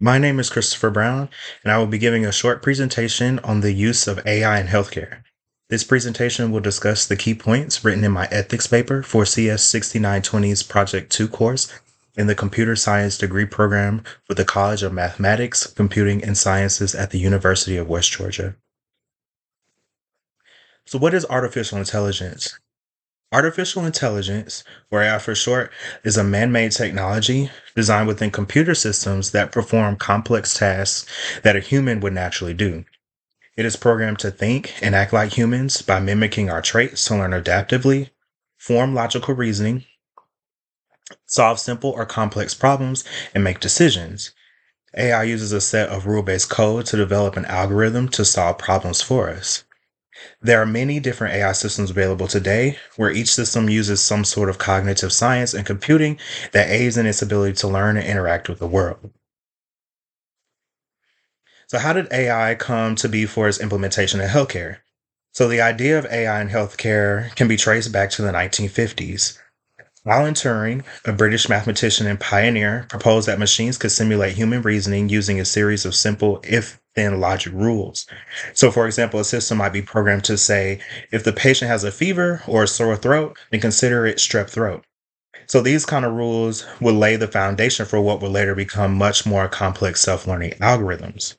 My name is Christopher Brown, and I will be giving a short presentation on the use of AI in healthcare. This presentation will discuss the key points written in my ethics paper for CS 6920's Project 2 course in the Computer Science degree program for the College of Mathematics, Computing, and Sciences at the University of West Georgia. So, what is artificial intelligence? Artificial intelligence, or AI for short, is a man made technology designed within computer systems that perform complex tasks that a human would naturally do. It is programmed to think and act like humans by mimicking our traits to learn adaptively, form logical reasoning, solve simple or complex problems, and make decisions. AI uses a set of rule based code to develop an algorithm to solve problems for us. There are many different AI systems available today, where each system uses some sort of cognitive science and computing that aids in its ability to learn and interact with the world. So, how did AI come to be for its implementation in healthcare? So, the idea of AI in healthcare can be traced back to the 1950s. Alan Turing, a British mathematician and pioneer, proposed that machines could simulate human reasoning using a series of simple if then logic rules. So, for example, a system might be programmed to say, if the patient has a fever or a sore throat, then consider it strep throat. So, these kind of rules would lay the foundation for what would later become much more complex self learning algorithms.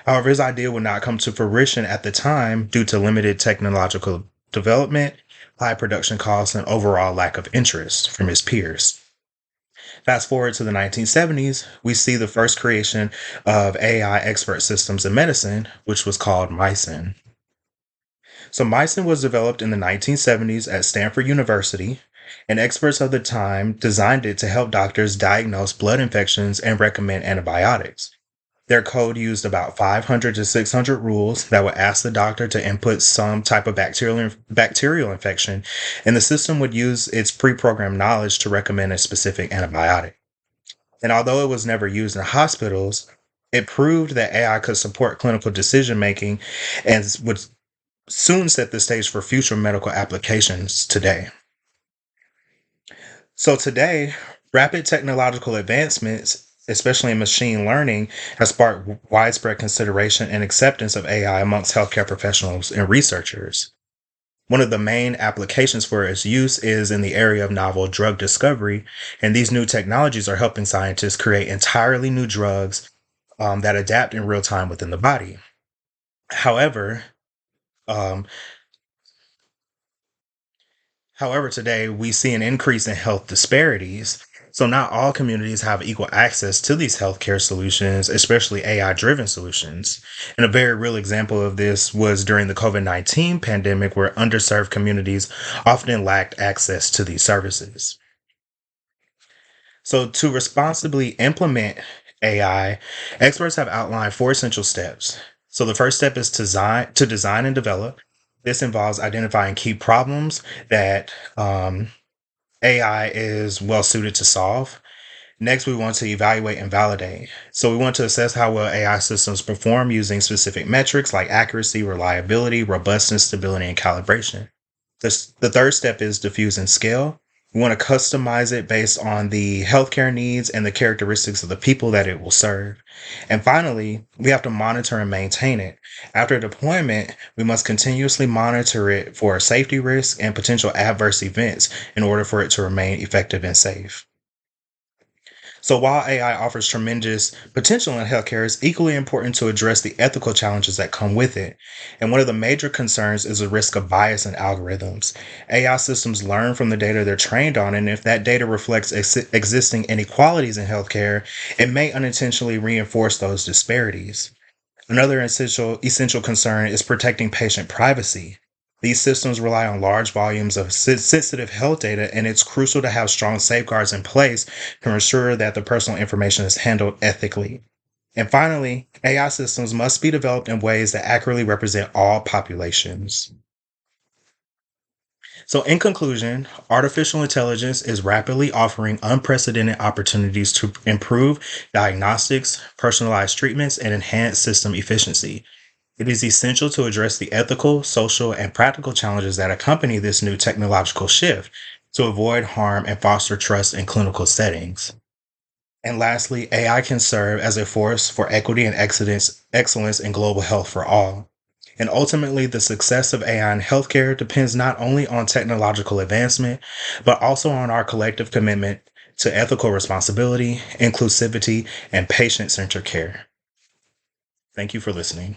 However, his idea would not come to fruition at the time due to limited technological development, high production costs, and overall lack of interest from his peers. Fast forward to the 1970s, we see the first creation of AI expert systems in medicine, which was called MySyn. So, MySyn was developed in the 1970s at Stanford University, and experts of the time designed it to help doctors diagnose blood infections and recommend antibiotics. Their code used about 500 to 600 rules that would ask the doctor to input some type of bacterial infection, and the system would use its pre programmed knowledge to recommend a specific antibiotic. And although it was never used in hospitals, it proved that AI could support clinical decision making and would soon set the stage for future medical applications today. So, today, rapid technological advancements, especially in machine learning, has sparked widespread consideration and acceptance of AI amongst healthcare professionals and researchers. One of the main applications for its use is in the area of novel drug discovery, and these new technologies are helping scientists create entirely new drugs that adapt in real time within the body. However, um, However, today we see an increase in health disparities. So, not all communities have equal access to these healthcare solutions, especially AI driven solutions. And a very real example of this was during the COVID-19 pandemic, where underserved communities often lacked access to these services. So, to responsibly implement AI, experts have outlined four essential steps. So, the first step is to design and develop. This involves identifying key problems that AI is well suited to solve. Next, we want to evaluate and validate. So, we want to assess how well AI systems perform using specific metrics like accuracy, reliability, robustness, stability, and calibration. The third step is diffuse and scale. We want to customize it based on the healthcare needs and the characteristics of the people that it will serve. And finally, we have to monitor and maintain it. After deployment, we must continuously monitor it for safety risks and potential adverse events in order for it to remain effective and safe. So while AI offers tremendous potential in healthcare, it's equally important to address the ethical challenges that come with it. And one of the major concerns is the risk of bias in algorithms. AI systems learn from the data they're trained on, and if that data reflects existing inequalities in healthcare, it may unintentionally reinforce those disparities. Another essential concern is protecting patient privacy. These systems rely on large volumes of sensitive health data, and it's crucial to have strong safeguards in place to ensure that the personal information is handled ethically. And finally, AI systems must be developed in ways that accurately represent all populations. So, in conclusion, artificial intelligence is rapidly offering unprecedented opportunities to improve diagnostics, personalized treatments, and enhance system efficiency. It is essential to address the ethical, social, and practical challenges that accompany this new technological shift to avoid harm and foster trust in clinical settings. And lastly, AI can serve as a force for equity and excellence in global health for all. And ultimately, the success of AI in healthcare depends not only on technological advancement, but also on our collective commitment to ethical responsibility, inclusivity, and patient centered care. Thank you for listening.